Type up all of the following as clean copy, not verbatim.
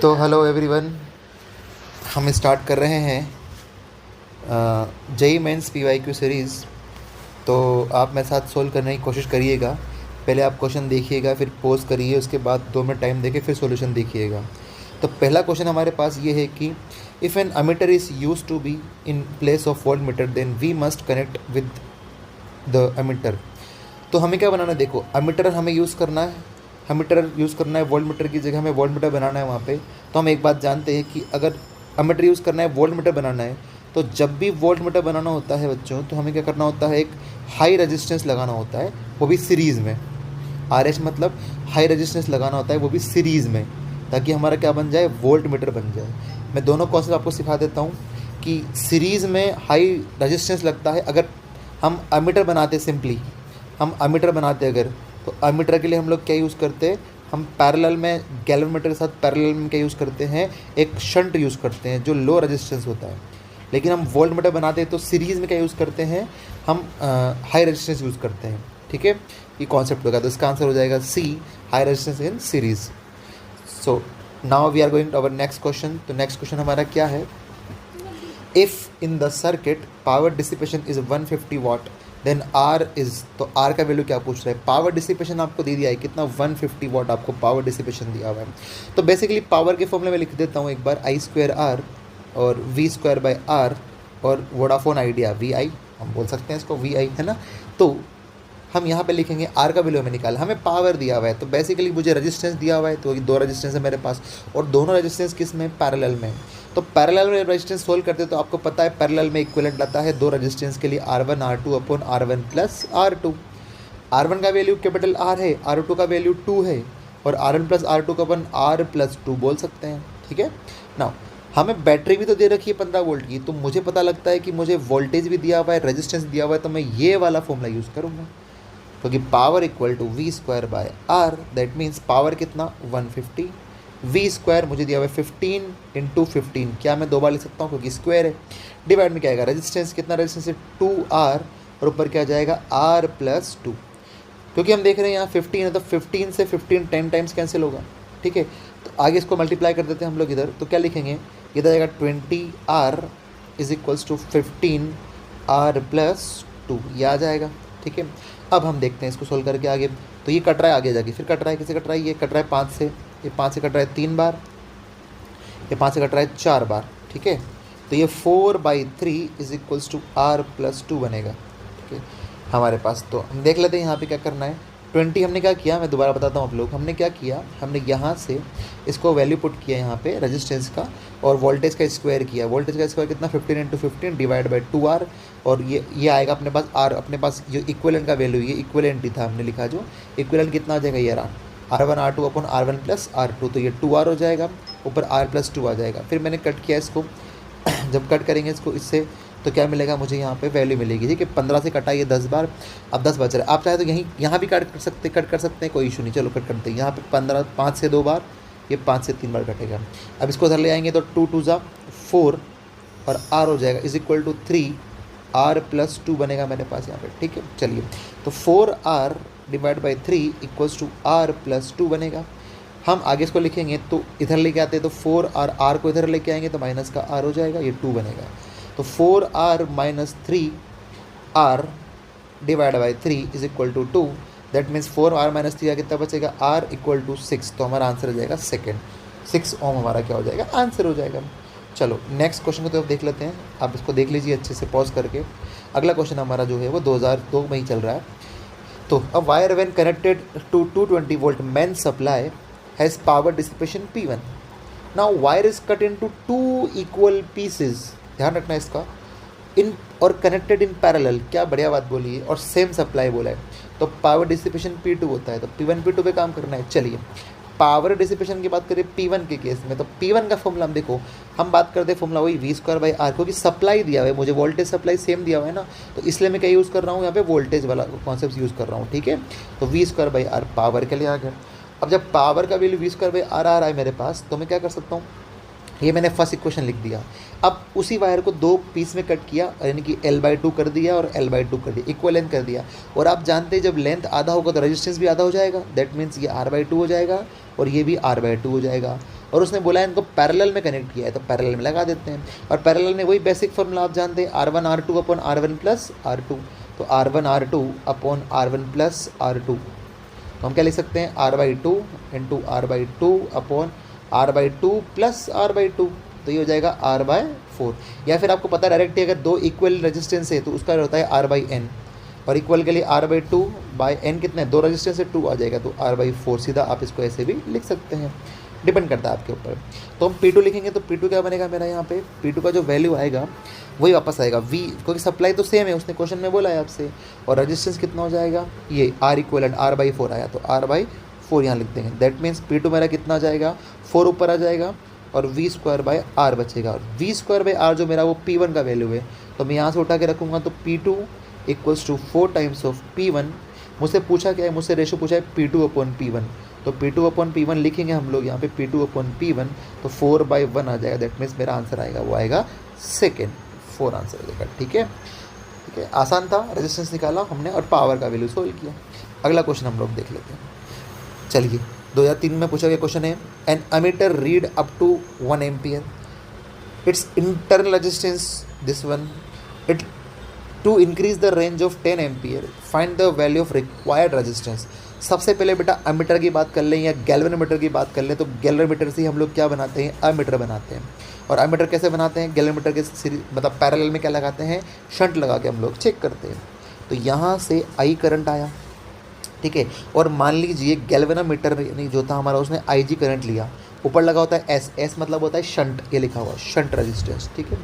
तो hello everyone, हम start कर रहे हैं जेई मेंस पीवाईक्यू सीरीज़। तो आप मेरे साथ सोल्व करने की कोशिश करिएगा। पहले आप क्वेश्चन देखिएगा, फिर पोज करिए, उसके बाद 2 मिनट टाइम देके फिर सॉल्यूशन देखिएगा। तो पहला क्वेश्चन हमारे पास ये है कि if an ammeter is use to be in place of voltmeter then we must connect with the ammeter. तो हमें क्या बनाना है, देखो अमीटर हमें यूज़ करना है, अमीटर यूज़ करना है, वोल्ट मीटर की जगह हमें वोल्ट मीटर बनाना है वहाँ पे। तो हम एक बात जानते हैं कि अगर अमीटर यूज़ करना है, वोल्ट मीटर बनाना है, तो जब भी वोल्ट मीटर बनाना होता है बच्चों, तो हमें क्या करना होता है, एक हाई रेजिस्टेंस लगाना होता है, वो भी सीरीज़ में। आर एच मतलब हाई रेजिस्टेंस लगाना होता है, वो भी सीरीज़ में, ताकि हमारा क्या बन जाए, वोल्ट मीटर बन जाए। मैं दोनों कॉन्सेप्ट आपको सिखा देता हूँ कि सीरीज़ में हाई रेजिस्टेंस लगता है। अगर हम अमीटर बनाते, सिंपली हम अमीटर बनाते अगर, तो अमीटर के लिए हम लोग क्या यूज़ करते हैं, हम पैरेलल में गैल्वेनोमीटर के साथ पैरेलल में क्या यूज़ करते हैं, एक शंट यूज़ करते हैं जो लो रेजिस्टेंस होता है। लेकिन हम वोल्ट मीटर बनाते हैं तो सीरीज़ में क्या यूज़ करते हैं, हम हाई रेजिस्टेंस यूज़ करते हैं। ठीक है, ये कॉन्सेप्ट होगा। तो इसका आंसर हो जाएगा C, high resistance in series. So now we are going to our next question. तो नेक्स्ट क्वेश्चन हमारा क्या है, if in the circuit power dissipation is 150 watt then R is, तो आर का वैल्यू क्या पूछ रहा है, पावर डिसिपेशन आपको दे दिया है कितना, 150 वाट आपको पावर डिसिपेशन दिया हुआ है। तो बेसिकली पावर के फॉर्मूले में लिख देता हूँ एक बार, आई स्क्वायर आर और वी स्क्वायर बाई आर, और वोडाफोन आइडिया वी आई, हम बोल सकते हैं इसको वी आई, है ना। तो हम यहाँ पे लिखेंगे आर का वैल्यू हमें निकाला, हमें पावर दिया हुआ है, तो बेसिकली मुझे रेजिस्टेंस दिया हुआ है, तो 2 रेजिस्टेंस है मेरे पास, और दोनों रेजिस्टेंस किस में, पैरेलल में। तो पैरेलल में रेजिस्टेंस सोल्व करते तो आपको पता है पैरेलल में इक्विवेलेंट आता है 2 रेजिस्टेंस के लिए, R1 R2 upon R1 plus R2। R1 का वैल्यू कैपिटल R है, R2 का वैल्यू 2 है, और R1 प्लस R2 का अपन R प्लस 2 बोल सकते हैं। ठीक है ना। हमें बैटरी भी तो दे रखी है 15 वोल्ट की, तो मुझे पता लगता है कि मुझे वोल्टेज भी दिया हुआ है, रेजिस्टेंस दिया हुआ है, तो मैं ये वाला फॉर्मूला यूज़ करूँगा, क्योंकि power equal to V square by R, that means power कितना, 150। वी स्क्वायर मुझे दिया हुआ है 15 इंटू 15, क्या मैं 2 बार लिख सकता हूँ क्योंकि स्क्वायर है। डिवाइड में क्या आएगा, रेजिस्टेंस कितना, रेजिस्टेंस है 2R, और ऊपर क्या जाएगा R प्लस 2, क्योंकि हम देख रहे हैं यहाँ 15 है, तो 15 से 15 10 टाइम्स कैंसिल होगा। ठीक है, तो आगे इसको मल्टीप्लाई कर देते हैं हम लोग इधर, तो क्या लिखेंगे, इधर आएगा 20R is equals to 15R plus 2, ये आ जाएगा। ठीक है, अब हम देखते हैं इसको सोल्व करके आगे। तो ये कट रहा है आगे जाके, फिर कट रहा है, किसे कट रहा है, ये कट रहा है 5 से, ये 5 से कट रहा है 3 बार, ये 5 से कट रहा है 4 बार। ठीक है, तो ये 4/3 is equals to R plus 2 बनेगा। ठीक है हमारे पास, तो हम देख लेते हैं यहाँ पे क्या करना है। 20 हमने क्या किया, मैं दोबारा बताता हूँ आप लोग, हमने क्या किया, हमने यहाँ से इसको वैल्यू पुट किया यहाँ पे रेजिस्टेंस का, और वोल्टेज का स्क्वायर किया। वोल्टेज का स्क्वायर कितना, 15 इंटू 15 डिवाइड बाई 2R, और ये आएगा अपने पास R, अपने पास जो इक्विवेलेंट का वैल्यू, ये इक्विवेलेंट ही था हमने लिखा, जो इक्विवेलेंट कितना आ जाएगा, ये R1 R2 upon R1 plus R2, तो ये 2R हो जाएगा, ऊपर R प्लस 2 आ जाएगा। फिर मैंने कट किया इसको, जब कट करेंगे इसको इससे, तो क्या मिलेगा मुझे, यहाँ पे वैल्यू मिलेगी। ठीक है, 15 से कटाइए 10 बार, अब 10 बच रहा है। आप चाहे तो यहाँ भी कट कर सकते हैं, कोई इशू नहीं। चलो कट करते हैं, यहाँ पे 15, 5 से 2 बार, ये 5 से 3 बार कटेगा। अब इसको उधर ले आएंगे तो 2 2 जा 4, और R हो जाएगा is equal to 3R plus 2 बनेगा मेरे पास यहाँ पे। ठीक है, चलिए, तो 4R divide by 3 equals to R plus 2 बनेगा। हम आगे इसको लिखेंगे तो इधर लेके आते हैं, तो 4R को इधर लेके आएंगे तो माइनस का R हो जाएगा, ये 2 बनेगा। तो 4R minus 3R divide by 3 is equal to 2, that means 4R minus 3 कितना बचेगा, R इक्वल टू 6, तो हमारा आंसर हो जाएगा सेकेंड, 6 ओम हमारा क्या हो जाएगा, आंसर हो जाएगा। चलो नेक्स्ट क्वेश्चन को तो देख लेते हैं, आप इसको देख लीजिए अच्छे से पॉज करके। अगला क्वेश्चन हमारा जो है वो 2002 में ही चल रहा है। तो a wire when connected to 220 volt main supply has power dissipation P1। Now wire is cut into 2 equal pieces, ध्यान रखना इसका, इन और कनेक्टेड इन पैरेलल, क्या बढ़िया बात बोली है, और सेम सप्लाई बोला है, तो पावर डिसिपेशन P2 होता है, तो P1 P2 पे काम करना है। चलिए पावर डिसिपेशन की बात करें P1 के केस में, तो P1 का फॉर्मूला हम देखो, हम बात करते हैं फॉर्मूला वही वी स्क्वायर बाई आर, क्योंकि सप्लाई दिया हुआ है मुझे, वोल्टेज सप्लाई सेम दिया हुआ है ना, तो इसलिए मैं क्या यूज़ कर रहा हूँ यहाँ पे, वोल्टेज वाला कॉन्सेप्ट यूज़ कर रहा हूँ। ठीक है, तो V square by R power के लिए आ गया। अब जब पावर का value V square by R आ रहा है मेरे पास, तो मैं क्या कर सकता हूँ, ये मैंने फर्स्ट इक्वेशन लिख दिया। अब उसी वायर को 2 पीस में कट किया, यानी कि L/2 कर दिया और L/2 कर दिया, इक्वल लेंथ कर दिया। और आप जानते हैं जब लेंथ आधा होगा तो रेजिस्टेंस भी आधा हो जाएगा, दैट मीन्स ये R/2 हो जाएगा और ये भी R/2 हो जाएगा। और उसने बोला है इनको पैरेलल में कनेक्ट किया है, तो पैरेलल में लगा देते हैं। और पैरेलल में वही बेसिक फॉर्मूला आप जानते हैं, R1 R2 upon R1 plus R2। तो R1 R2 upon R1 plus R2, तो हम क्या लिख सकते हैं, R/2 into R/2 upon R/2 plus R/2, तो ये हो जाएगा R/4। या फिर आपको पता डायरेक्ट ही अगर दो इक्वल रेजिस्टेंस है तो उसका होता है R/n, और इक्वल के लिए R/2/n कितना है, दो रेजिस्टेंस से 2 आ जाएगा, तो R/4। सीधा आप इसको ऐसे भी लिख सकते हैं, डिपेंड करता है आपके ऊपर। तो हम P2 लिखेंगे तो P2 क्या बनेगा मेरा, यहाँ पे P2 का जो वैल्यू आएगा वही वापस आएगा V, क्योंकि सप्लाई तो सेम है, उसने क्वेश्चन में बोला है आपसे। और रेजिस्टेंस कितना हो जाएगा, ये R इक्वलेंट R/4 आया, तो R/4 यहाँ लिख देंगे। दैट मीन्स P2 मेरा कितना आ जाएगा, 4 ऊपर आ जाएगा और V²/R बचेगा। और V²/R जो मेरा वो P1 का वैल्यू है, तो मैं यहाँ से उठा के रखूँगा, तो P2 equals to 4 times of P1। मुझसे पूछा क्या है, मुझसे रेशो पूछा है P2/P1, तो P2/P1 लिखेंगे हम लोग यहाँ पे P2/P1, तो 4/1 आ जाएगा। दैट मीन्स मेरा आंसर आएगा वो आएगा सेकेंड, 4 आंसर आ जाएगा। ठीक है, ठीक है, आसान था, रेजिस्टेंस निकाला हमने और पावर का वैल्यू सोल्व किया। अगला क्वेश्चन हम लोग देख लेते हैं। चलिए 2003 में पूछा गया क्वेश्चन है, an ammeter read up to 1 ampere, it's internal resistance this one, it to increase the range of 10 ampere, find the value of required resistance. सबसे पहले बेटा अमीटर की बात कर लें या गैल्वेनोमीटर की बात कर लें, तो गैल्वेनोमीटर से हम लोग क्या बनाते हैं, अमीटर बनाते हैं। और अमीटर कैसे बनाते हैं, गैल्वेनोमीटर के मतलब पैरेलल में क्या लगाते हैं, शंट लगा के हम लोग चेक करते हैं। तो यहाँ से आई करंट आया, ठीक है, और मान लीजिए गैल्वेनोमीटर नहीं जो था हमारा, उसने IG करंट लिया, ऊपर लगा होता है S मतलब होता है शंट, ये लिखा हुआ शंट रेजिस्टेंस। ठीक है,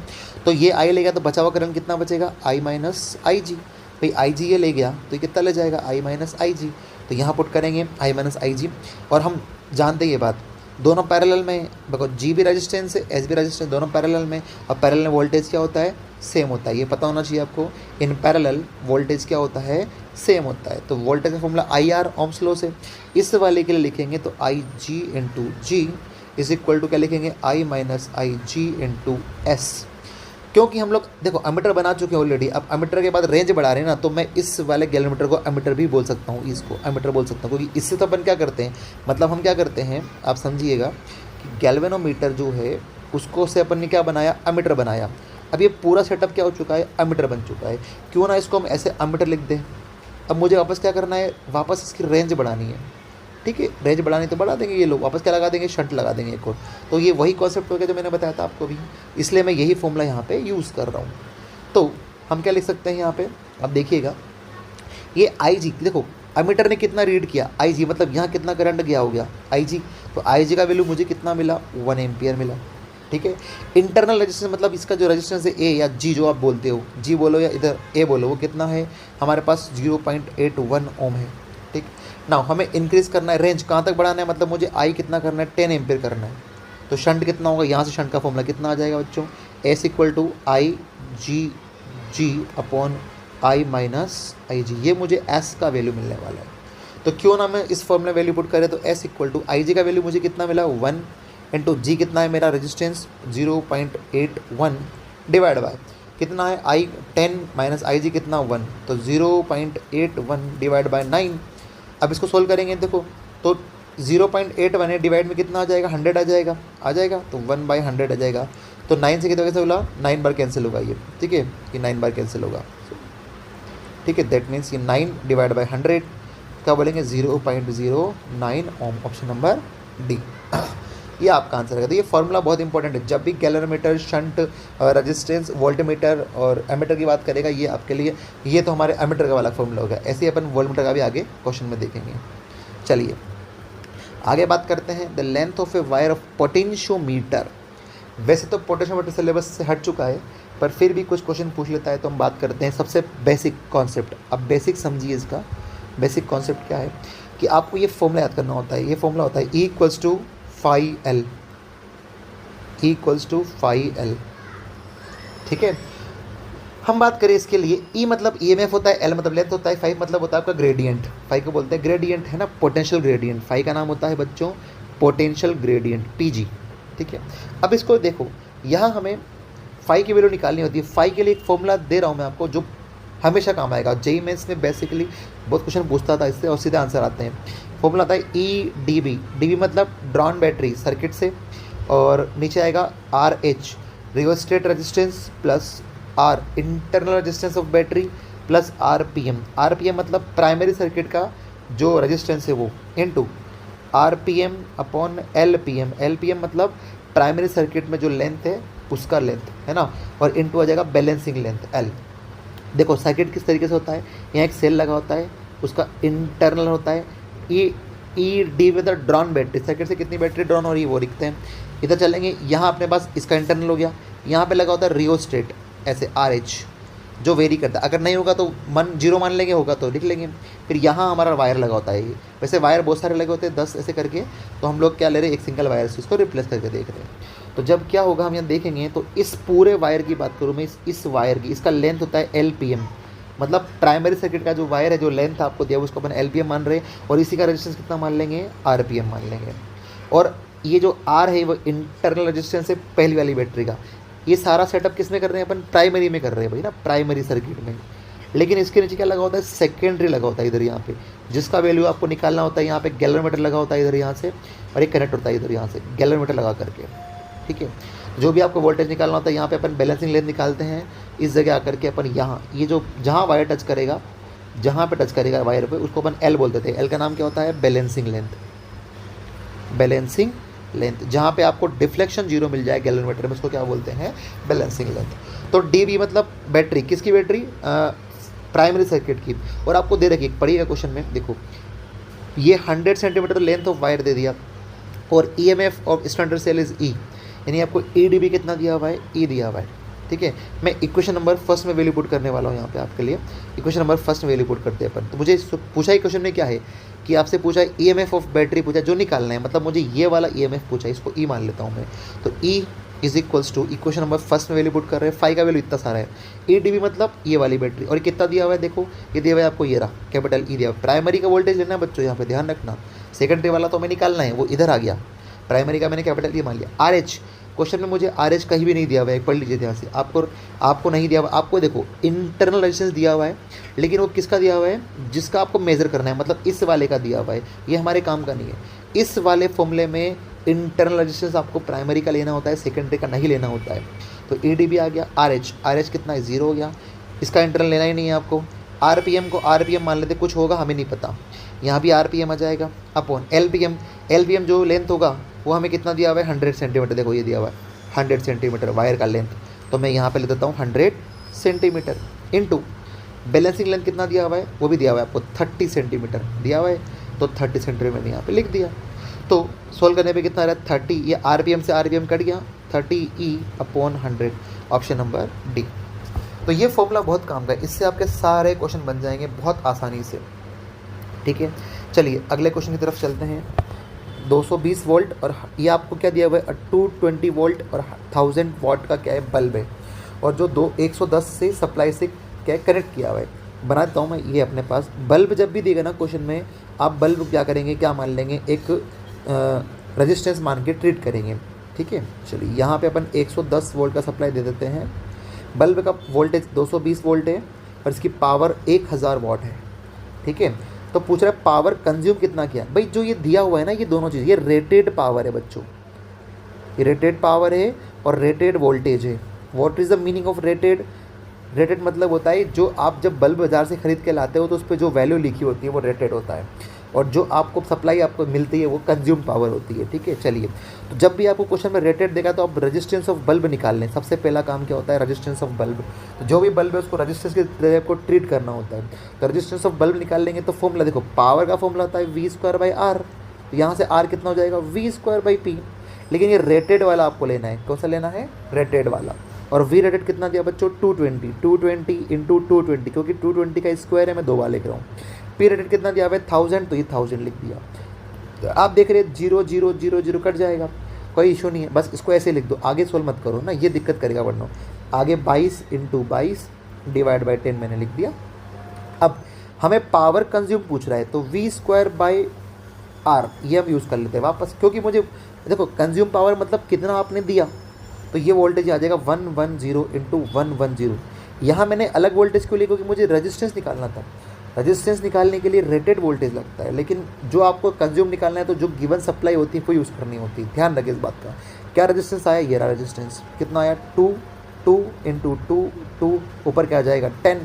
तो ये I ले गया तो बचा हुआ करंट कितना बचेगा, I माइनस IG। भाई IG ये ले गया तो ये कितना ले जाएगा, I माइनस IG। तो यहाँ पुट करेंगे I माइनस IG, और हम जानते हैं ये बात, दोनों पैरेलल में, बिकॉज G भी रेजिस्टेंस है, S भी रेजिस्टेंस, दोनों पैरेलल में, और पैरेलल में वोल्टेज क्या होता है, सेम होता है। ये पता होना चाहिए आपको, इन पैरेलल वोल्टेज क्या होता है, सेम होता है। तो वोल्टेज का फॉर्मूला IR ओम्स लॉ से, इस वाले के लिए लिखेंगे तो IG into G is equal to क्या लिखेंगे, I minus IG into S। क्योंकि हम लोग देखो अमीटर बना चुके हैं ऑलरेडी, अब अमीटर के बाद रेंज बढ़ा रहे हैं ना, तो मैं इस वाले गैल्वेनोमीटर को अमीटर भी बोल सकता हूँ, इसको अमीटर बोल सकता हूँ, क्योंकि इससे तो अपन क्या करते हैं, मतलब हम क्या करते हैं आप समझिएगा कि गैल्वेनोमीटर जो है उसको से अपन ने क्या बनाया, अमीटर बनाया। अब ये पूरा सेटअप क्या हो चुका है, अमीटर बन चुका है। क्यों ना इसको हम ऐसे अमीटर लिख दें। अब मुझे वापस क्या करना है, वापस इसकी रेंज बढ़ानी है। ठीक है, रेंज बढ़ानी तो बढ़ा देंगे, ये लोग वापस क्या लगा देंगे, शंट लगा देंगे एक और। तो ये वही कॉन्सेप्ट हो गया जो मैंने बताया था आपको भी, इसलिए मैं यही फॉर्मूला यहाँ पे यूज़ कर रहा हूँ। तो हम क्या लिख सकते हैं यहाँ पे, अब देखिएगा ये IG, देखो अमीटर ने कितना रीड किया, IG मतलब यहाँ कितना करंट गया हो गया IG, तो IG का वैल्यू मुझे कितना मिला, 1 एम्पियर मिला। ठीक है, इंटरनल रेजिस्टेंस मतलब इसका जो रेजिस्टेंस है A या G जो आप बोलते हो, G बोलो या इधर A बोलो, वो कितना है हमारे पास 0.81 ओम है। ठीक, नाउ हमें इंक्रीज़ करना है, रेंज कहाँ तक बढ़ाना है, मतलब मुझे I कितना करना है, 10 एम्पियर करना है। तो शंट कितना होगा, यहाँ से शंट का फॉर्मूला कितना आ जाएगा बच्चों, S equal to IG upon I minus IG, ये मुझे S का वैल्यू मिलने वाला है। तो क्यों ना मैं इस फॉर्मूला वैल्यू पुट करें, तो S इक्वल टू IG का वैल्यू मुझे कितना मिला, 1 इंटू G कितना है मेरा रेजिस्टेंस 0.81 डिवाइड बाय कितना है I 10 माइनस IG कितना 1, तो 0.81 डिवाइड बाय 9। अब इसको सोल्व करेंगे, देखो तो 0.81 है, डिवाइड में कितना आ जाएगा, 100 आ जाएगा, तो 1/100 आ जाएगा। तो 9 से कितना कैसे बोला, 9 बार कैंसिल होगा ये। ठीक है, ये 9 बार कैंसिल होगा। ठीक है, दैट मीन्स ये 9 डिवाइड बाई 100 क्या बोलेंगे, 0.09 ओम, ऑप्शन नंबर डी। ये आपका आंसर है। तो ये फॉर्मूला बहुत इंपॉर्टेंट है, जब भी गैल्वेनोमीटर, शंट, रेजिस्टेंस, वोल्टमीटर और एमीटर की बात करेगा, ये आपके लिए, ये तो हमारे एमीटर का वाला फॉर्मूला होगा। ऐसे ही अपन वोल्टमीटर का भी आगे क्वेश्चन में देखेंगे। चलिए आगे बात करते हैं, the length of a wire of potentiometer. वैसे तो पोटेंशियोमीटर सिलेबस से हट चुका है, पर फिर भी कुछ क्वेश्चन पूछ लेता है, तो हम बात करते हैं सबसे बेसिक कॉन्सेप्ट। अब बेसिक समझिए, इसका बेसिक कॉन्सेप्ट क्या है कि आपको ये फॉर्मूला याद करना होता है। ये फॉर्मूला होता है E equals to phi L, E equals to phi L. ठीक है, हम बात करें इसके लिए, E मतलब EMF होता है, L मतलब लेंथ होता है, फाई मतलब होता है आपका ग्रेडियंट। फाई को बोलते हैं ग्रेडियंट, है ना, पोटेंशियल ग्रेडियंट। फाई का नाम होता है बच्चों पोटेंशियल ग्रेडियंट, PG। ठीक है, अब इसको देखो, यहाँ हमें फाई की वैल्यू निकालनी होती है। फाई के लिए एक फॉर्मूला दे रहा हूँ मैं आपको, जो हमेशा काम आएगा। जेई मेंस में बेसिकली बहुत क्वेश्चन पूछता था इससे और सीधे आंसर आते हैं। फॉर्मूला आता है E D B, D B मतलब ड्रॉन बैटरी सर्किट से, और नीचे आएगा R H rheostat resistance plus R internal resistance of battery plus R P M, R P M मतलब प्राइमरी सर्किट का जो रेजिस्टेंस है वो, into R P M upon L P M, L P M मतलब primary circuit में जो length है उसका लेंथ है ना, और इनटू आ जाएगा बैलेंसिंग लेंथ एल। देखो सर्किट किस तरीके से होता है, यहाँ एक सेल लगा होता है, उसका इंटरनल होता है E D with drawn battery, circuit से कितनी बैटरी ड्रॉन हो रही है वो लिखते हैं। इधर चलेंगे, यहाँ अपने पास इसका इंटरनल हो गया, यहाँ पे लगा होता है रियोस्टेट ऐसे आर एच जो वेरी करता है, अगर नहीं होगा तो जीरो मान लेंगे, होगा तो लिख लेंगे। फिर यहाँ हमारा वायर लगा होता है, ये वैसे वायर बहुत सारे लगे होते हैं 10 ऐसे करके, तो हम लोग क्या ले रहे हैं, एक सिंगल वायर से इसको रिप्लेस करके देख रहे हैं। तो जब क्या होगा हम यहाँ देखेंगे, तो इस पूरे वायर की बात करूँ मैं, इस वायर की, इसका लेंथ होता है एल पी एम, मतलब प्राइमरी सर्किट का जो वायर है, जो लेंथ आपको दिया उसको अपन एल पी एम मान रहे हैं, और इसी का रेजिस्टेंस कितना मान लेंगे, आर पी एम मान लेंगे। और ये जो आर है वो इंटरनल रेजिस्टेंस है पहली वाली बैटरी का। ये सारा सेटअप किस में कर रहे हैं अपन, प्राइमरी में कर रहे हैं भाई ना, प्राइमरी सर्किट में। लेकिन इसके नीचे क्या लगा होता है, सेकेंडरी लगा होता है इधर यहाँ पे, जिसका वैल्यू आपको निकालना होता है। यहाँ पे गैल्वेनोमीटर लगा होता है इधर यहाँ से, और एक कनेक्ट होता है इधर यहाँ से गैल्वेनोमीटर लगा करके, ठीक है। जो भी आपको वोल्टेज निकालना होता है, यहाँ पे अपन बैलेंसिंग लेंथ निकालते हैं, इस जगह आकर के अपन यहाँ ये जो जहाँ वायर टच करेगा, जहाँ पे टच करेगा वायर पे, उसको अपन एल बोल देते हैं। एल का नाम क्या होता है, बैलेंसिंग लेंथ, बैलेंसिंग लेंथ। जहाँ पे आपको डिफ्लेक्शन जीरो मिल जाए गैल्वेनोमीटर में, उसको क्या बोलते हैं, बैलेंसिंग लेंथ। तो डी बी मतलब बैटरी, किसकी बैटरी, प्राइमरी सर्किट की। और आपको दे रखी पढ़िएगा क्वेश्चन में, देखो ये 100 सेंटीमीटर लेंथ ऑफ वायर दे दिया, और E M F of standard cell is E, यानी आपको ई डी बी कितना दिया हुआ है, ई दिया हुआ है, ठीक है। मैं इक्वेशन नंबर फर्स्ट में वैल्यू पुट करने वाला हूँ यहाँ पे आपके लिए। इक्वेशन नंबर फर्स्ट में वैल्यू पुट करते हैं अपन। तो मुझे पूछा ही क्वेश्चन में क्या है कि आपसे पूछा है ईएमएफ ऑफ बैटरी पूछा, जो निकालना है, मतलब मुझे ये वाला ईएमएफ पूछा है, इसको ई मान लेता हूँ मैं। तो E is equals to, equation number first में वैल्यू पुट कर रहे हैं, फाई का वैल्यू इतना सारा है, ई डी बी मतलब ये वाली बैटरी, और कितना दिया हुआ है, देखो ये दिया हुआ है आपको, ये रहा कैपिटल ई दिया हुआ। प्राइमरी का वोल्टेज लेना है बच्चों, यहाँ पे ध्यान रखना, सेकेंडरी वाला तो हमें निकालना है, वो इधर आ गया। प्राइमरी का मैंने कैपिटल ई मान लिया। आर एच, क्वेश्चन में मुझे आर एच कहीं भी नहीं दिया हुआ है, पढ़ लीजिए ध्यान से, आपको नहीं दिया हुआ, आपको देखो इंटरनल रेजिस्टेंस दिया हुआ है, लेकिन वो किसका दिया हुआ है, जिसका आपको मेजर करना है, मतलब इस वाले का दिया हुआ है, ये हमारे काम का नहीं है। इस वाले फॉर्मूले में इंटरनल रेजिस्टेंस आपको प्राइमरी का लेना होता है, सेकेंडरी का नहीं लेना होता है। तो ई डी बी आ गया, आर एच कितना है, जीरो हो गया, इसका इंटरनल लेना ही नहीं है आपको। आर पी एम को आर पी एम मान लेते, कुछ होगा हमें नहीं पता, यहाँ भी आर पी एम आ जाएगा, अपॉन एल पी एम जो लेंथ होगा वो हमें कितना दिया हुआ है, 100 सेंटीमीटर, देखो ये दिया हुआ है 100 सेंटीमीटर वायर का लेंथ, तो मैं यहाँ पे ले देता हूँ 100 सेंटीमीटर, इनटू बैलेंसिंग लेंथ कितना दिया हुआ है, वो भी दिया हुआ है आपको 30 सेंटीमीटर दिया हुआ है, तो 30 सेंटीमीटर मैंने यहाँ पे लिख दिया। तो सोल्व करने पे कितना आ रहा है, 30, ये आर पी एम से आर पी एम कट गया, 30 ई अपॉन 100, ऑप्शन नंबर डी। तो ये फॉर्मूला बहुत काम का है, इससे आपके सारे क्वेश्चन बन जाएंगे बहुत आसानी से, ठीक है। चलिए अगले क्वेश्चन की तरफ चलते हैं। 220 वोल्ट और ये आपको क्या दिया हुआ है, 220 वोल्ट और 1000 वाट का क्या है, बल्ब है, और जो 110 से सप्लाई से क्या है, कनेक्ट किया हुआ है। बना देता हूँ मैं ये अपने पास। बल्ब जब भी देगा ना क्वेश्चन में, आप बल्ब क्या करेंगे, क्या मान लेंगे, एक रेजिस्टेंस मान के ट्रीट करेंगे, ठीक है। चलिए यहाँ पे अपन 110 वोल्ट का सप्लाई दे देते हैं। बल्ब का वोल्टेज 220 वोल्ट है और इसकी पावर 1000 वाट है, ठीक है। तो पूछ रहा है पावर कंज्यूम कितना किया, भाई जो ये दिया हुआ है ना, ये दोनों चीज़, ये रेटेड पावर है बच्चों, ये रेटेड पावर है और रेटेड वोल्टेज है। What is the meaning of rated, rated मतलब होता है जो आप जब बल्ब बाजार से खरीद के लाते हो तो उस पर जो वैल्यू लिखी होती है वो रेटेड होता है, और जो आपको सप्लाई आपको मिलती है वो कंज्यूम पावर होती है, ठीक है। चलिए, तो जब भी आपको क्वेश्चन में रेटेड देगा तो आप रेजिस्टेंस ऑफ बल्ब निकाल लें। सबसे पहला काम क्या होता है, रेजिस्टेंस ऑफ बल्ब। तो जो भी बल्ब है उसको रेजिस्टेंस की तरह को ट्रीट करना होता है। तो रेजिस्टेंस ऑफ बल्ब निकाल लेंगे तो फॉर्मूला देखो, पावर का फॉर्मूला होता है V²/R, तो यहाँ से R कितना हो जाएगा, V²/P। लेकिन ये रेटेड वाला आपको लेना है, कौन सा लेना है, रेटेड वाला। और वी रेटेड कितना दिया बच्चों, 220 इंटू 220, क्योंकि 220 का स्क्वायर है, मैं 2 बार लिख रहा हूँ। पी रेटेड कितना दिया हुआ है, 1000, तो ये 1000 लिख दिया। तो आप देख रहे हैं 0 0 0 0 कट जाएगा, कोई इशू नहीं है, बस इसको ऐसे लिख दो, आगे सोल्व मत करो ना, ये दिक्कत करेगा वरना। आगे 22 इंटू 22 डिवाइड बाई 10 मैंने लिख दिया। अब हमें पावर कंज्यूम पूछ रहा है, तो V²/R ये हम यूज़ कर लेते हैं वापस, क्योंकि मुझे देखो कंज्यूम पावर मतलब कितना आपने दिया, तो ये वोल्टेज आ जाएगा 110 इंटू 110। यहाँ मैंने अलग वोल्टेज क्यों लिया, क्योंकि मुझे रेजिस्टेंस निकालना था। रेजिस्टेंस निकालने के लिए रेटेड वोल्टेज लगता है, लेकिन जो आपको कंज्यूम निकालना है तो जो गिवन सप्लाई होती है वो यूज़ करनी होती है। ध्यान रखिए इस बात का। क्या रेजिस्टेंस आया, ये रहा रेजिस्टेंस, कितना आया 2 2 इंटू 2 2, ऊपर क्या आ जाएगा 10।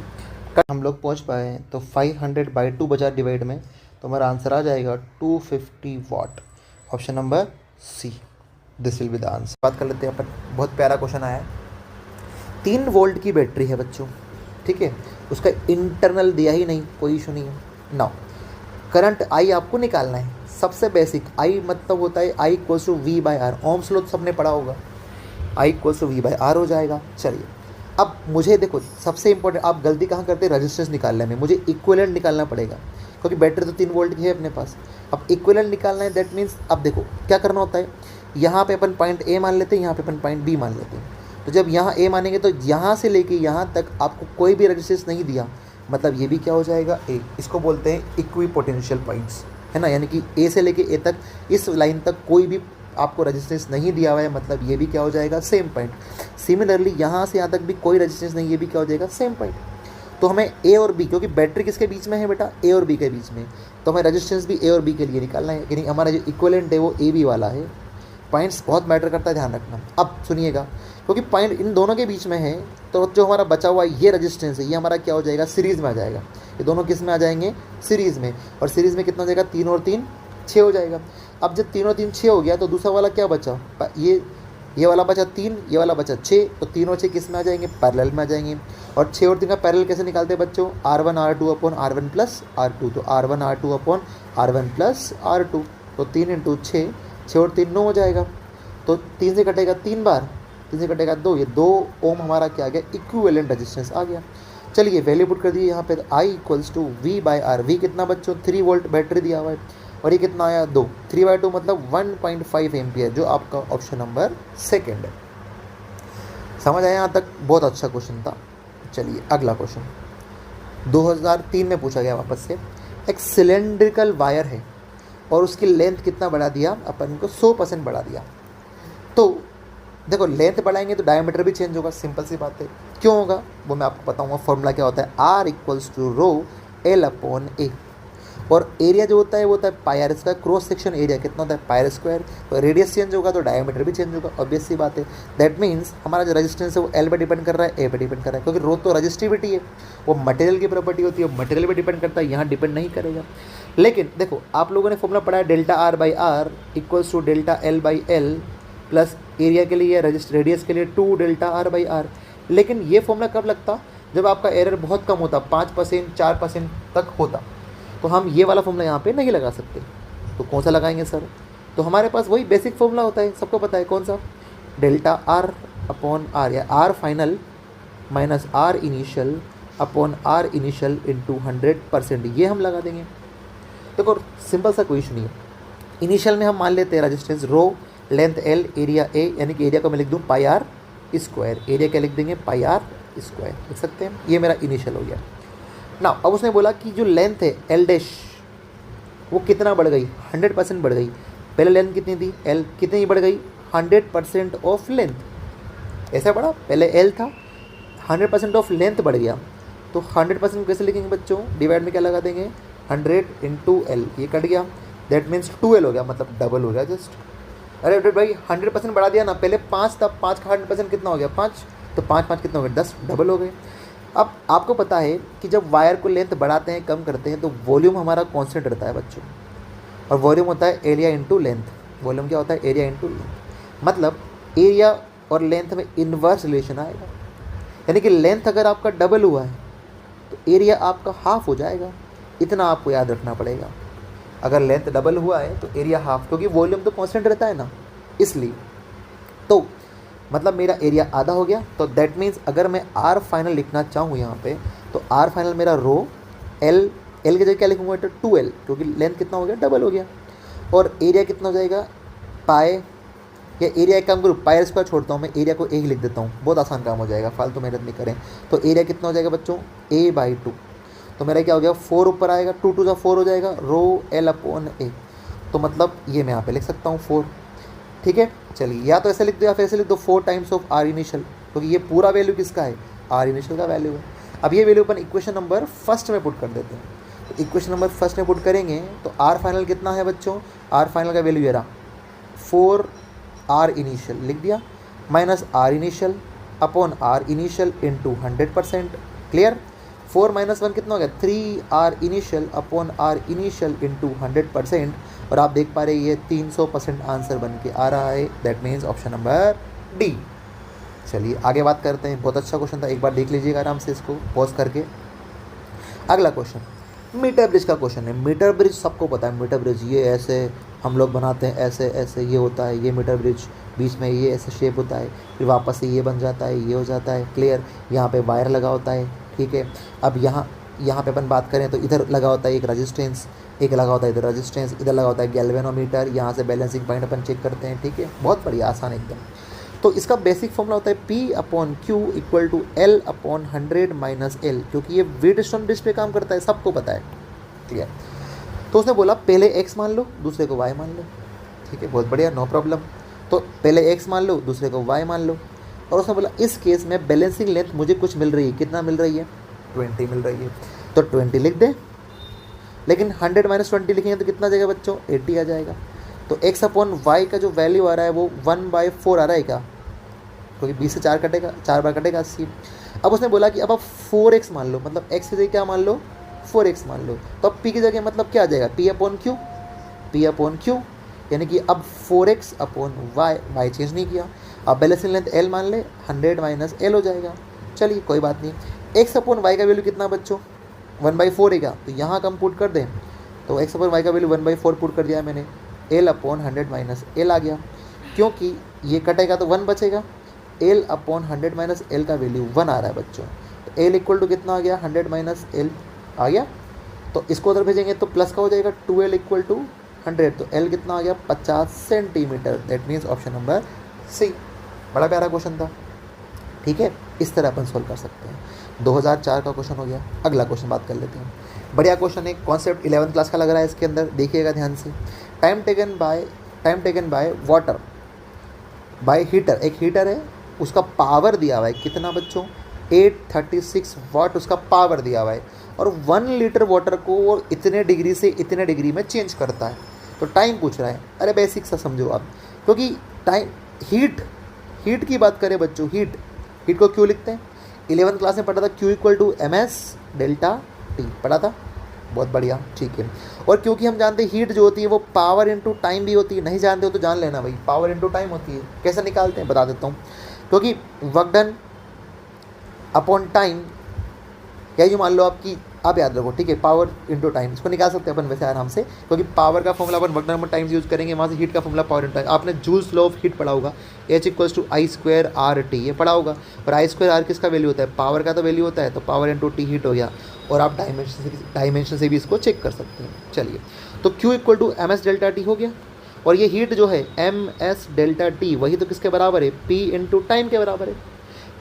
हम लोग पहुँच पाए हैं तो 500/2 बचा डिवाइड में, तो हमारा आंसर आ जाएगा 250 watt. Option number C, this will be the answer. बात कर लेते हैं अपन, बहुत प्यारा क्वेश्चन आया है। 3 वोल्ट की बैटरी है बच्चों, ठीक है, उसका इंटरनल दिया ही नहीं, कोई इशू नहीं है। नाउ करंट आई आपको निकालना है। सबसे बेसिक आई मतलब होता है I equals to V by R. Ohm's law सबने पढ़ा होगा, I equals to V by R हो जाएगा। चलिए अब मुझे देखो, सबसे इंपॉर्टेंट आप गलती कहाँ करते हैं, रजिस्टेंस निकालने में। मुझे इक्विवेलेंट निकालना पड़ेगा, क्योंकि बैटरी तो 3 वोल्ट की है अपने पास। अब इक्विवेलेंट निकालना है, दैट मीन्स अब देखो क्या करना होता है, यहाँ पे अपन पॉइंट ए मान लेते हैं, यहाँ पे अपन पॉइंट बी मान लेते हैं। तो जब यहाँ ए मानेंगे तो यहाँ से लेके यहाँ तक आपको कोई भी रेजिस्टेंस नहीं दिया, मतलब ये भी क्या हो जाएगा ए। इसको बोलते हैं इक्वी पोटेंशियल पॉइंट्स, है ना, यानी कि ए से लेके ए तक इस लाइन तक कोई भी आपको रेजिस्टेंस नहीं दिया हुआ है, मतलब ये भी क्या हो जाएगा सेम पॉइंट। सिमिलरली यहाँ से यहाँ तक भी कोई रेजिस्टेंस नहीं, ये भी क्या हो जाएगा सेम पॉइंट। तो हमें ए और बी, क्योंकि बैटरी किसके बीच में है बेटा, ए और बी के बीच में, तो हमें रेजिस्टेंस भी ए और बी के लिए निकालना है, यानी हमारा जो इक्विवेलेंट है वो ए बी वाला है। पॉइंट्स बहुत मैटर करता है, ध्यान रखना। अब सुनिएगा, क्योंकि पॉइंट इन दोनों के बीच में है, तो जो हमारा बचा हुआ ये रेजिस्टेंस है, ये हमारा क्या हो जाएगा सीरीज़ में आ जाएगा। ये दोनों किस में आ जाएंगे, सीरीज़ में। और सीरीज़ में कितना हो जाएगा, 3 और 3 6 हो जाएगा। अब जब 3 और 3 6 हो गया, तो दूसरा वाला क्या बचा, ये वाला बचा 3, ये वाला बचा 6, तो 3 और 6 किस में आ जाएंगे, पैरेलल में आ जाएंगे। और 6 और 3 का पैरेलल कैसे निकालते हैं बच्चों, R1 R2 upon R1 plus R2, तो R1 R2 upon R1 plus R2, तो 3 इंटू 6, 6 और 3 9 हो जाएगा। तो 3 से कटेगा 3 बार, 3 से कटेगा 2, ये 2 ओम हमारा क्या आ गया, इक्विवेलेंट रेजिस्टेंस आ गया। चलिए वैल्यू पुट कर दिए यहाँ पे, I equals to V by R. V कितना बच्चों, 3 वोल्ट बैटरी दिया हुआ है, और ये कितना आया 2, 3/2 मतलब 1.5 एम्पियर, जो आपका ऑप्शन नंबर सेकेंड है। समझ आया यहाँ तक, बहुत अच्छा क्वेश्चन था। चलिए अगला क्वेश्चन 2003 में पूछा गया वापस से। एक सिलेंड्रिकल वायर है और उसकी लेंथ कितना बढ़ा दिया, अपन को 100% बढ़ा दिया। तो देखो लेंथ बढ़ाएंगे तो डायमीटर भी चेंज होगा, सिंपल सी बात है। क्यों होगा वो मैं आपको बताऊंगा। फॉर्मूला क्या होता है, R equals to rho L upon A, और एरिया जो होता है वो होता है pi R square. Cross section area कितना होता है, पाई आर स्क्वायर। तो रेडियस चेंज होगा तो डायमीटर भी चेंज होगा, ऑब्वियस सी बात है। दैट मीन्स हमारा जो रेजिस्टेंस है वो L पे डिपेंड कर रहा है, ए पे डिपेंड कर रहा है, क्योंकि रो तो रजिस्टिविटी है, वो मटेरियल की प्रॉपर्टी होती है, मटेरियल पे डिपेंड करता है, यहाँ डिपेंड नहीं करेगा। लेकिन देखो आप लोगों ने फॉर्मूला पढ़ा है, delta R by R equals to delta L by L plus area के लिए रेडियस के लिए 2 डेल्टा R बाई आर। लेकिन ये फॉर्मूला कब लगता, जब आपका एरर बहुत कम होता, 5% 4% तक होता, तो हम ये वाला फॉर्मूला यहाँ पे नहीं लगा सकते। तो कौन सा लगाएंगे सर, तो हमारे पास वही बेसिक फॉर्मूला होता है, सबको पता है कौन सा, डेल्टा R अपॉन आर, या R final minus R initial upon R initial into 100%, ये हम लगा देंगे। देखो सिंपल सा कोई इशू नहीं है। इनिशियल में हम मान लेते हैं resistance rho, length L, area A, यानी कि एरिया को मैं लिख दूँ पाई आर स्क्वायर, एरिया क्या लिख देंगे पाई आर स्क्वायर, लिख सकते हैं। ये मेरा इनिशियल हो गया ना। अब उसने बोला कि जो लेंथ है L डैश वो कितना बढ़ गई, 100% बढ़ गई। पहले लेंथ कितनी थी, L कितनी बढ़ गई, 100% ऑफ लेंथ। ऐसा बढ़ा, पहले L था, 100% ऑफ लेंथ बढ़ गया। तो 100% कैसे लिखेंगे बच्चों, डिवाइड में क्या लगा देंगे, 100 इंटू L, ये कट गया, दैट मीन्स 2L हो गया, मतलब डबल हो गया जस्ट। अरे भाई 100% बढ़ा दिया ना, पहले 5 था, 5 का 100% कितना हो गया 5, तो 5 5 कितना हो गया 10, डबल हो गए। अब आपको पता है कि जब वायर को लेंथ बढ़ाते हैं कम करते हैं तो वॉल्यूम हमारा कांस्टेंट रहता है बच्चों, और वॉल्यूम होता है एरिया इंटू लेंथ। वॉल्यूम क्या होता है, एरिया इंटू लेंथ। मतलब एरिया और लेंथ में इन्वर्स रिलेशन आएगा, यानी कि लेंथ अगर आपका डबल हुआ है तो एरिया आपका हाफ हो जाएगा। इतना आपको याद रखना पड़ेगा, अगर लेंथ डबल हुआ है तो एरिया हाफ, क्योंकि वॉल्यूम तो कांस्टेंट रहता है ना, इसलिए। तो मतलब मेरा एरिया आधा हो गया, तो दैट मीन्स अगर मैं R फाइनल लिखना चाहूँ यहाँ पे, तो R फाइनल मेरा रो L की जगह क्या लिखूँगा, तो 2L, क्योंकि लेंथ कितना हो गया, डबल हो गया। और एरिया कितना हो जाएगा, पाए, या एरिया एक काम करूँ, पाई आर स्क्वायर छोड़ता हूँ मैं, एरिया को A ही लिख देता हूँ, बहुत आसान काम हो जाएगा, फालतू मेहनत नहीं करें। तो एरिया कितना हो जाएगा बच्चों, A/2, तो मेरा क्या हो गया 4 ऊपर आएगा, 2 2 = 4 हो जाएगा, रो L अपॉन A। तो मतलब ये मैं यहाँ पे लिख सकता हूँ 4, ठीक है। चलिए या तो ऐसे लिख दो या फिर ऐसे लिख दो 4 टाइम्स ऑफ R इनिशियल, क्योंकि ये पूरा वैल्यू किसका है, आर इनिशियल का वैल्यू है। अब ये वैल्यू अपन इक्वेशन नंबर फर्स्ट में पुट कर देते हैं। तो इक्वेशन नंबर फर्स्ट में पुट करेंगे तो आर फाइनल कितना है बच्चों, आर फाइनल का वैल्यू ये रहा 4 आर इनिशियल लिख दिया, minus R initial upon R initial into 100%। Clear. 4 - 1 कितना हो गया 3 R initial upon R initial into 100%। और आप देख पा रहे ये 300% आंसर बन के आ रहा है। That means option number D. चलिए आगे बात करते हैं। बहुत अच्छा क्वेश्चन था, एक बार देख लीजिएगा आराम से इसको पॉज करके। अगला क्वेश्चन मीटर ब्रिज का क्वेश्चन है। मीटर ब्रिज सबको पता है, मीटर ब्रिज ये ऐसे हम लोग बनाते हैं, ऐसे ऐसे ये होता है, ये मीटर ब्रिज बीच में ये ऐसे शेप होता है, फिर वापस से ये बन जाता है, ये हो जाता है। क्लियर। यहाँ पे वायर लगा होता है, ठीक है। अब यहाँ पे अपन बात करें तो इधर लगा होता है एक रेजिस्टेंस, एक लगा होता है इधर रेजिस्टेंस, इधर लगा होता है गैल्वेनोमीटर। यहाँ से बैलेंसिंग पॉइंट अपन चेक करते हैं, ठीक है। बहुत बढ़िया, आसान एकदम। तो इसका बेसिक फॉर्मूला होता है P/Q = L/100 - L, क्योंकि ये व्हीटस्टोन ब्रिज पे काम करता है, सबको पता है। ठीक है। तो उसने बोला पहले x मान लो, दूसरे को y मान लो। ठीक है, बहुत बढ़िया, नो प्रॉब्लम। तो पहले x मान लो, दूसरे को y मान लो। और उसने बोला इस केस में बैलेंसिंग लेंथ मुझे कुछ मिल रही है। कितना मिल रही है 20 मिल रही है, तो 20 लिख दे। लेकिन 100 - 20 लिखेंगे तो कितना आ जाएगा बच्चों 80 आ जाएगा। तो x/y का जो वैल्यू आ रहा है वो 1/4 आ रहा है क्या, क्योंकि 20 से 4 कटेगा, 4 बार कटेगा 80। अब उसने बोला कि अब आप 4x मान लो, मतलब x की जगह क्या मान लो 4x मान लो। तो अब p की जगह मतलब क्या आ जाएगा P/Q, यानी कि अब 4x/y चेंज नहीं किया। अब बैलेंसिंग लेंथ L मान ले, 100 - L हो जाएगा। चलिए कोई बात नहीं। x/y का वैल्यू कितना बच्चों 1/4 है क्या, तो यहाँ कम पुट कर दें। तो x/y का वैल्यू 1/4 पुट कर दिया मैंने, L/100 - L आ गया। क्योंकि ये कटेगा तो 1 बचेगा, L/100 - L का वैल्यू 1 आ रहा है बच्चों। तो L = कितना आ गया 100 - L आ गया। तो इसको उधर भेजेंगे तो प्लस का हो जाएगा 2L = 100। तो L कितना आ गया 50 centimetre. That means option number C. बड़ा प्यारा क्वेश्चन था, ठीक है। इस तरह अपन सोल्व कर सकते हैं। 2004 का क्वेश्चन हो गया। अगला क्वेश्चन बात कर लेते हैं। बढ़िया क्वेश्चन है, कॉन्सेप्ट 11th क्लास का लग रहा है इसके अंदर, देखिएगा ध्यान से। Time taken by water bye heater. एक हीटर है, उसका पावर दिया हुआ है कितना बच्चों 836 वाट उसका पावर दिया हुआ है। और 1 लीटर वाटर को वो इतने डिग्री से इतने डिग्री में चेंज करता है। तो टाइम पूछ रहा है। अरे बेसिक सा समझो आप, क्योंकि टाइम हीट की बात करें बच्चों, हीट को क्यों लिखते हैं 11th क्लास में पढ़ा था, Q = ms ΔT पढ़ा था। बहुत बढ़िया, ठीक है। और क्योंकि हम जानते हैं हीट जो होती है वो पावर इनटू टाइम भी होती है, नहीं जानते हो तो जान लेना भाई, पावर इनटू टाइम होती है। कैसे निकालते हैं बता देता हूँ। क्योंकि वर्क डन अपॉन टाइम, या जो मान लो आपकी, आप याद रखो, ठीक है, पावर इनटू टाइम, इसको निकाल सकते हैं अपन वैसे आराम से। क्योंकि पावर का फॉर्मूला अपन work done upon time use करेंगे, वहाँ से हीट का फॉर्मूला पावर इनटू टाइम। आपने जूल्स लॉ ऑफ हीट पढ़ा होगा, H = I² RT, ये पढ़ा होगा। और I² R किसका वैल्यू होता है, पावर का तो वैल्यू होता है। तो पावर इनटू T हीट हो गया। और आप डायमेंशन से भी इसको चेक कर सकते हैं। चलिए, तो Q = ms ΔT हो गया। और ये हीट जो है ms ΔT, वही तो किसके बराबर है P × टाइम के बराबर है।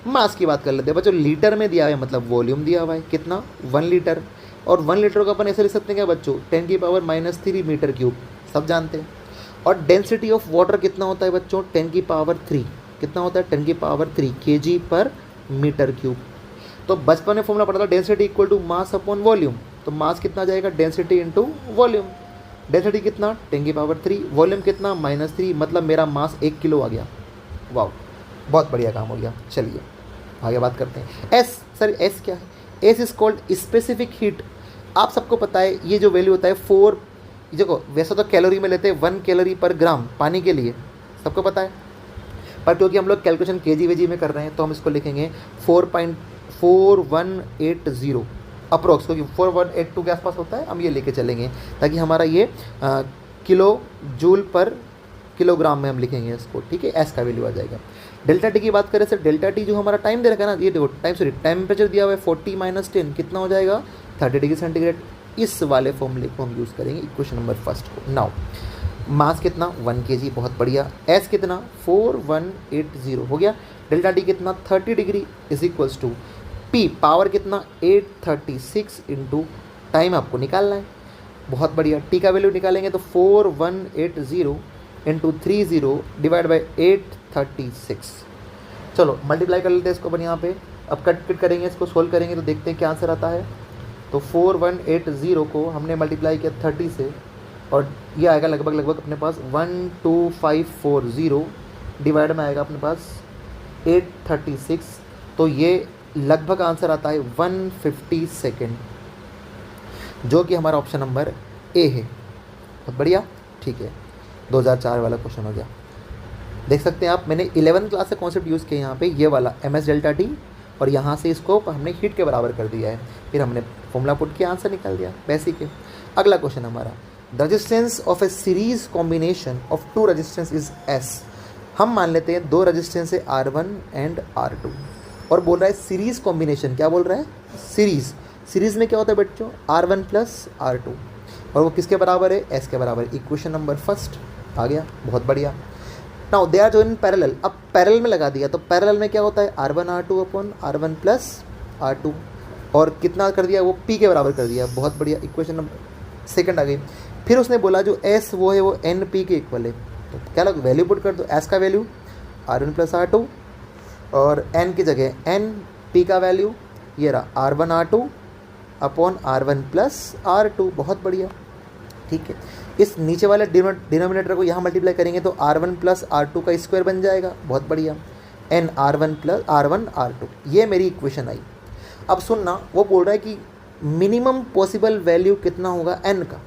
मास की बात कर लेते हैं बच्चों, लीटर में दिया हुआ है, मतलब वॉल्यूम दिया हुआ है कितना 1 लीटर। और 1 लीटर को अपन ऐसे लिख सकते हैं क्या बच्चों 10⁻³ मीटर3, सब जानते हैं। और डेंसिटी ऑफ वाटर कितना होता है बच्चों 10⁻3, कितना होता है 10⁻3 kg/m³। तो बचपन में फॉर्मूला पढ़ा था डेंसिटी = मास अपॉन वॉल्यूम। तो मास कितना जाएगा डेंसिटी इंटू वॉल्यूम। डेंसिटी कितना 10⁻3, वॉल्यूम कितना -3, मतलब मेरा मास 1 किलो आ गया। वाह, बहुत बढ़िया काम हो गया। चलिए आगे बात करते हैं। एस क्या है, S is called specific heat. आप सबको पता है ये जो वैल्यू होता है 4, देखो वैसे तो कैलोरी में लेते हैं 1 कैलोरी पर ग्राम पानी के लिए, सबको पता है। पर क्योंकि हम लोग कैलकुलेशन केजी में कर रहे हैं तो हम इसको लिखेंगे 4.4180 अप्रोक्स, क्योंकि 4182 के आसपास होता है। हम ये लेके चलेंगे ताकि हमारा ये किलो जूल पर किलोग्राम में हम लिखेंगे इसको, ठीक है। एस का वैल्यू आ जाएगा। डेल्टा टी की बात करें सर, डेल्टा टी जो हमारा टाइम दे रखा है ना, ये देखो टेम्परेचर दिया हुआ है 40 - 10 कितना हो जाएगा 30 डिग्री सेंटीग्रेड। इस वाले फॉर्मूले को हम यूज़ करेंगे इक्वेशन नंबर फर्स्ट को। नाउ मास कितना 1 kg, बहुत बढ़िया। एस कितना 4180 हो गया। डेल्टा टी कितना 30 डिग्री = पी पावर कितना 836 × टाइम आपको निकालना है। बहुत बढ़िया। टी का वैल्यू निकालेंगे तो 4180 × 30 / 836। चलो मल्टीप्लाई कर लेते हैं इसको अपन यहाँ पे अब कट करेंगे, इसको सोल्व करेंगे तो देखते हैं क्या आंसर आता है। तो 4180 को हमने मल्टीप्लाई किया 30 से, और ये आएगा लगभग अपने पास 12540, डिवाइड में आएगा अपने पास 836। तो ये लगभग आंसर आता है 150 सेकेंड, जो कि हमारा ऑप्शन नंबर ए है। बहुत बढ़िया, ठीक है। 2004 वाला क्वेश्चन हो गया। देख सकते हैं आप, मैंने 11th क्लास से कॉन्सेप्ट यूज़ किया यहाँ पे, ये वाला MS डेल्टा टी, और यहाँ से इसको हमने हीट के बराबर कर दिया है, फिर हमने फॉर्मूला पुट किया, आंसर निकाल दिया बेसिक है। अगला क्वेश्चन हमारा, the resistance of a series combination of two resistance is S. हम मान लेते हैं दो रेजिस्टेंस है R1 एंड R2, और बोल रहा है सीरीज कॉम्बिनेशन। क्या बोल रहा है? सीरीज में क्या होता है बच्चों? R1 प्लस R2, और वो किसके बराबर है? S के बराबर। इक्वेशन नंबर फर्स्ट आ गया, बहुत बढ़िया। नाउ दे आर जो इन पैरेलल, अब पैरेलल में लगा दिया, तो पैरेलल में क्या होता है? R1 R2 upon R1 plus R2, और कितना कर दिया? वो P के बराबर कर दिया, बहुत बढ़िया। इक्वेशन नंबर सेकंड आ गई। फिर उसने बोला जो S वो है वो NP के इक्वल है, तो क्या लग वैल्यू पुट कर दो। S का वैल्यू R1 प्लस R2, और N की जगह NP का वैल्यू ये रहा R1 R2 upon R1 plus R2, बहुत बढ़िया, ठीक है। इस नीचे वाले डिनोमिनेटर को यहाँ मल्टीप्लाई करेंगे तो R1 प्लस R2 का स्क्वायर बन जाएगा, बहुत बढ़िया। N R1 plus R1 R2, ये मेरी इक्वेशन आई। अब सुनना, वो बोल रहा है कि मिनिमम पॉसिबल वैल्यू कितना होगा N का।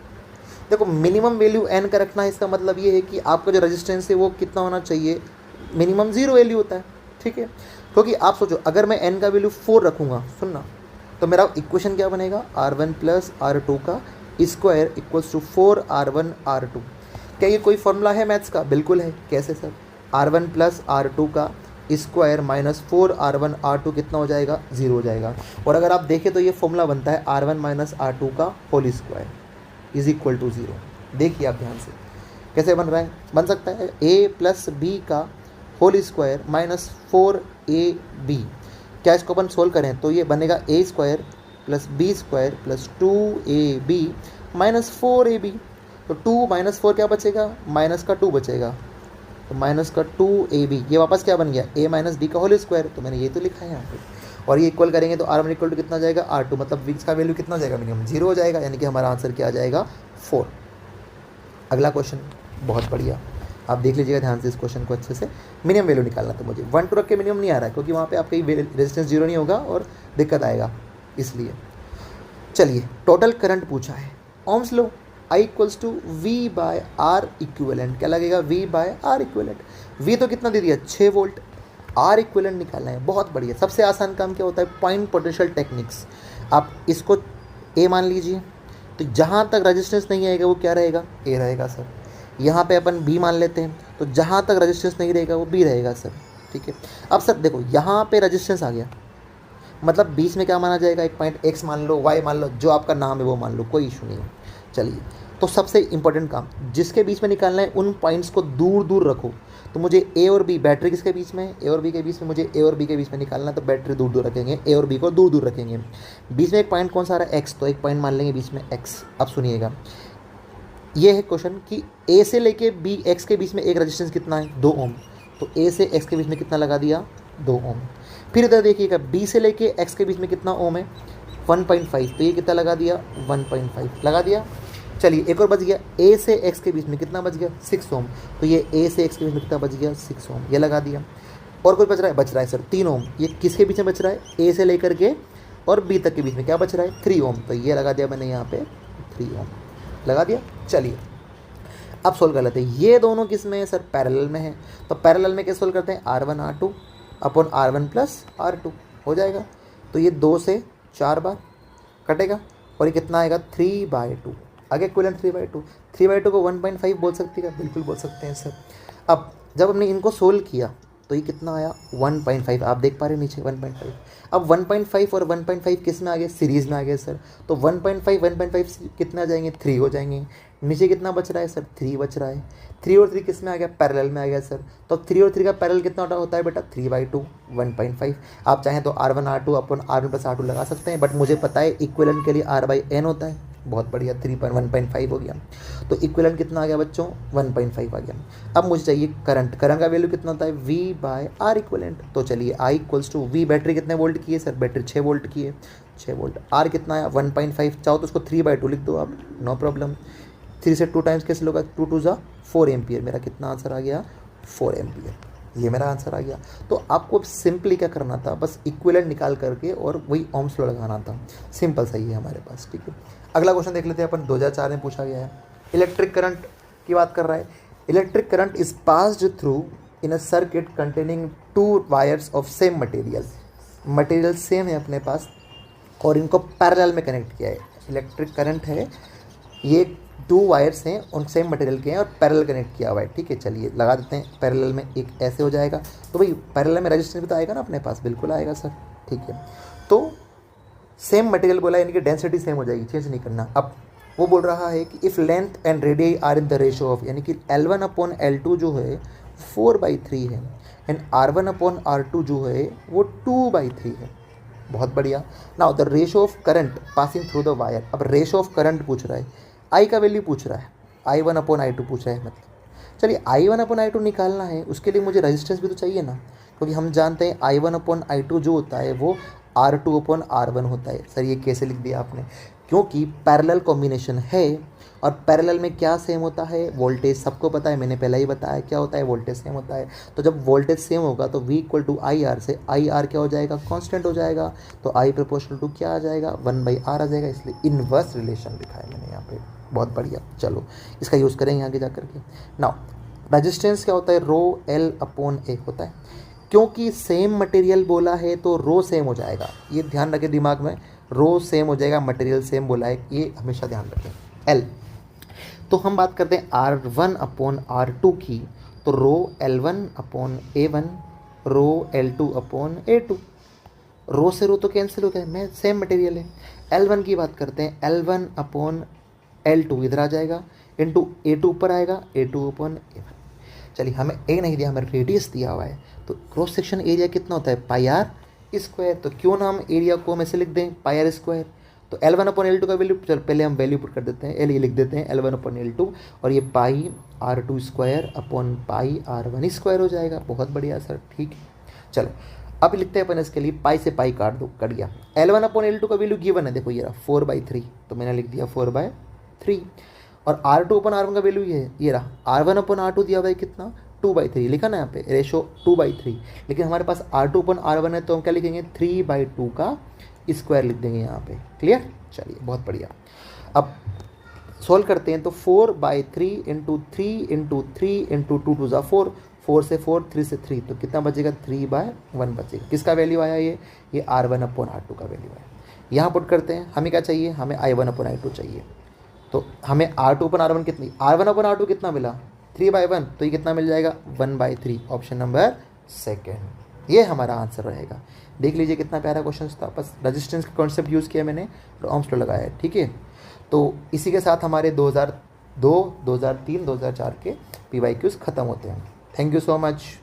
देखो, मिनिमम वैल्यू N का रखना है, इसका मतलब ये है कि आपका जो रेजिस्टेंस है वो कितना होना चाहिए? मिनिमम 0 वैल्यू होता है, ठीक है। क्योंकि आप सोचो, अगर मैं N का वैल्यू 4 रखूँगा, सुनना, तो मेरा इक्वेशन क्या बनेगा? R1 प्लस R2 का square equals to 4R1 R2। क्या ये कोई फॉर्मूला है मैथ्स का? बिल्कुल है। कैसे सर? R1 प्लस R2 का स्क्वायर माइनस 4R1 R2 कितना हो जाएगा? 0 हो जाएगा। और अगर आप देखें तो ये फॉर्मूला बनता है R1 माइनस R2 का whole square is equal to 0। देखिए आप ध्यान से कैसे बन रहा है, बन सकता है A प्लस B का होल स्क्वायर माइनस 4AB। क्या इसको अपन सोल्व करें तो ये बनेगा A square plus B square plus 2AB minus 4AB। तो 2 माइनस 4 क्या बचेगा? माइनस का 2 बचेगा, तो माइनस का 2AB, ये वापस क्या बन गया? A माइनस B का होल स्क्वायर। तो मैंने ये तो लिखा है यहाँ पे, और ये इक्वल करेंगे तो R1 इक्वल टू कितना जाएगा? R2, मतलब V का वैल्यू कितना हो जाएगा? मिनिमम 0 हो जाएगा, यानी कि हमारा आंसर क्या आ जाएगा? 4। अगला क्वेश्चन, बहुत बढ़िया, आप देख लीजिएगा ध्यान से इस क्वेश्चन को अच्छे से। मिनिमम वैल्यू निकालना, तो मुझे 1 2 रख के मिनिमम नहीं आ रहा है, क्योंकि वहाँ पे आपका रेजिस्टेंस 0 नहीं होगा और दिक्कत आएगा, इसलिए। चलिए, टोटल करंट पूछा है, ओम्स लो, I equals to V by R equivalent. क्या लगेगा? V by R equivalent. V तो कितना दे दिया? 6 वोल्ट। आर इक्विवेलेंट निकालना है, बहुत बढ़िया। सबसे आसान काम क्या होता है? Point potential techniques. आप इसको A मान लीजिए, तो जहाँ तक रेजिस्टेंस नहीं आएगा वो क्या रहेगा? A रहेगा सर। यहाँ पे अपन B मान लेते हैं, तो जहाँ तक रेजिस्टेंस नहीं रहेगा वो B रहेगा सर, ठीक है। अब सर देखो, यहाँ पे रेजिस्टेंस आ गया, मतलब बीच में क्या माना जाएगा? एक पॉइंट X मान लो, Y मान लो, जो आपका नाम है वो मान लो, कोई इशू नहीं है। चलिए, तो सबसे इंपॉर्टेंट काम जिसके बीच में निकालना है, उन पॉइंट्स को दूर दूर रखो। तो मुझे A और B, बैटरी किसके बीच में? A और B के बीच में। मुझे A और B के बीच में निकालना, तो बैटरी दूर दूर रखेंगे, A और B को दूर दूर रखेंगे। बीच में एक पॉइंट कौन सा आ रहा है? X, तो एक पॉइंट मान लेंगे बीच में X। अब सुनिएगा, ये है क्वेश्चन कि A से लेके B X के बीच में एक रेजिस्टेंस कितना है? 2 ओम। तो A से X के बीच में कितना लगा दिया? 2 ओम। फिर इधर देखिएगा, B से लेके X के बीच में कितना ओम है? 1.5, तो ये कितना लगा दिया? 1.5 लगा दिया। चलिए, एक और बच गया, A से X के बीच में कितना बच गया? 6 ओम। तो ये A से X के बीच में कितना बच गया? 6 ओम, ये लगा दिया। और कोई बच रहा है? बच रहा है सर 3 ओम। ये किसके बीच में बच रहा है? A से लेकर के और B तक के बीच में क्या बच रहा है? 3 ओम। तो ये लगा दिया मैंने यहाँ पे 3 ओम लगा दिया। चलिए, अब सोल्व कर लेते हैं। ये दोनों किस में है सर? पैरेलल में है। तो पैरेलल में क्या सोल्व करते हैं? R1 R2 upon R1 plus R2 हो जाएगा। तो ये 2 से 4 बार कटेगा, और ये कितना आएगा? 3/2। आगे इक्विवेलेंट 3/2। 3/2 को 1.5 बोल सकते हैं? बिल्कुल बोल सकते हैं सर। अब जब हमने इनको सोल्व किया तो ये कितना आया? 1.5। आप देख पा रहे हैं नीचे 1.5। अब 1.5 और 1.5 किस में आ गए? सीरीज़ में आ गए सर। तो 1.5 कितना आ जाएंगे? 3 हो जाएंगे। नीचे कितना बच रहा है सर? 3 बच रहा है। 3 और 3 किस में आ गया? पैरेलल में आ गया सर। तो 3 और 3 का पैरेलल कितना होता है बेटा? 3/2, 1.5। आप चाहें तो R1 R2 अपन R1 प्लस R2 लगा सकते हैं, बट मुझे पता है इक्विवेलेंट के लिए R/N होता है, बहुत बढ़िया, 1.5 हो गया। तो इक्विवेलेंट कितना आ गया बच्चों, 1.5 आ गया। अब मुझे चाहिए करंट, करंट का वैल्यू कितना होता है, V/R इक्विवेलेंट। तो चलिए I equals to V, battery कितने वोल्ट की है सर, बैटरी 6 वोल्ट की है, 6 वोल्ट। R कितना है 1.5, चाहो तो उसको 3/2 लिख दो आप, नो प्रॉब्लम। 3 से 2 टाइम्स कैसे होगा, 2 2 ज़ा 4 एम्पियर। मेरा कितना आंसर आ गया, 4 एम्पियर, ये मेरा आंसर आ गया। तो आपको सिंपली क्या करना था, बस इक्विवेलेंट निकाल करके और वही ओम्स लॉ लगाना था, सिंपल सही है हमारे पास, ठीक है। अगला क्वेश्चन देख लेते हैं अपन, 2004 में पूछा गया है, इलेक्ट्रिक करंट की बात कर रहा है। Electric current is passed through in a circuit containing 2 wires of same material, material same है अपने पास और इनको पैरेलल में कनेक्ट किया है। इलेक्ट्रिक करंट है, ये 2 वायर्स हैं उन सेम मटेरियल के हैं और पैरेलल कनेक्ट किया हुआ है, ठीक है। चलिए लगा देते हैं पैरेलल में, एक ऐसे हो जाएगा, तो भाई पैरेलल में रेजिस्टेंस भी तो आएगा ना अपने पास, बिल्कुल आएगा सर, ठीक है। तो सेम मटेरियल बोला यानी कि डेंसिटी सेम हो जाएगी, चेंज नहीं करना। अब वो बोल रहा है कि if length and radius are in the ratio of, यानी कि L1/L2 जो है 4/3 है एंड R1/R2 जो है वो 2/3 है। बहुत बढ़िया। Now the ratio of current passing through the wire, अब रेशो ऑफ करंट पूछ रहा है, आई का वैल्यू पूछ रहा है, I1/I2 पूछ रहा है मतलब। चलिए I1/I2 निकालना है, उसके लिए मुझे रेजिस्टेंस भी तो चाहिए ना, क्योंकि हम जानते हैं I1/I2 जो होता है वो R2/R1 होता है। सर ये कैसे लिख दिया आपने, क्योंकि पैरेलल कॉम्बिनेशन है और पैरेलल में क्या सेम होता है, वोल्टेज सबको पता है, मैंने पहले ही बताया क्या होता है, वोल्टेज सेम होता है। तो जब वोल्टेज सेम होगा तो V = IR से IR क्या हो जाएगा, कांस्टेंट हो जाएगा, तो I प्रोपोर्शनल टू क्या आ जाएगा, 1/R आ जाएगा, इसलिए इन्वर्स रिलेशन लिखा है मैंने यहाँ पे। बहुत बढ़िया, चलो इसका यूज़ करेंगे आगे जा करके। नाउ रेजिस्टेंस क्या होता है, ρL/A होता है, क्योंकि सेम मटेरियल बोला है तो रो सेम हो जाएगा, ये ध्यान रखें दिमाग में, रो सेम हो जाएगा, मटेरियल सेम बोला है, ये हमेशा ध्यान रखें। L, तो हम बात करते हैं R1/R2 की, तो ρL1/A1, ρL2/A2, रो से रो तो कैंसिल हो गया, मैं सेम मटेरियल है। L1 की बात करते हैं, L1/L2 इधर आ जाएगा, इंटू A2 ऊपर आएगा, A2/A1। चलिए हमें ए नहीं दिया, हमें रेडियस दिया हुआ है, तो क्रॉस सेक्शन एरिया कितना होता है, πr², तो क्यों ना हम एरिया को हम ऐसे लिख दें πr²। तो L1/L2 का वैल्यू, चल पहले हम वैल्यू पुट कर देते हैं, L ये लिख देते हैं L1/L2 और ये πr2² हो जाएगा। बहुत बढ़िया सर, ठीक है। चलो अब लिखते हैं अपन इसके लिए, पाई से पाई काट दो, कट गया। L1/L2 का वैल्यू गिवन है, देखो ये रहा 4/3, तो मैंने लिख दिया 4/3, और R2/R1 का वैल्यू ये है, ये रहा R1/R2 दिया हुआ है कितना, 2/3 लिखा ना यहाँ पे, रेशो 2/3, लेकिन हमारे पास R2/R1 है तो हम क्या लिखेंगे, 3/2 का स्क्वायर लिख देंगे यहाँ पे। क्लियर, चलिए बहुत बढ़िया। अब सॉल्व करते हैं, तो 4/3 × 3 × 3 × 2 2 ज़ा 4, 4 से 4, 3 से 3, तो कितना बचेगा, 3/1 बचेगा। किसका वैल्यू आया, ये R1/R2 का वैल्यू आया। यहाँ पुट करते हैं, हमें क्या चाहिए, हमें I1/I2 चाहिए, तो हमें R2/R1 कितनी, R1/R2 कितना मिला, 3/1, तो ये कितना मिल जाएगा, 1/3, ऑप्शन नंबर सेकेंड, ये हमारा आंसर रहेगा। देख लीजिए कितना प्यारा क्वेश्चन था, बस रेजिस्टेंस का कॉन्सेप्ट यूज़ किया मैंने और ओम्स लॉ लगाया है, ठीक है। तो इसी के साथ हमारे 2002, 2003, 2004 के PYQs ख़त्म होते हैं। Thank you so much.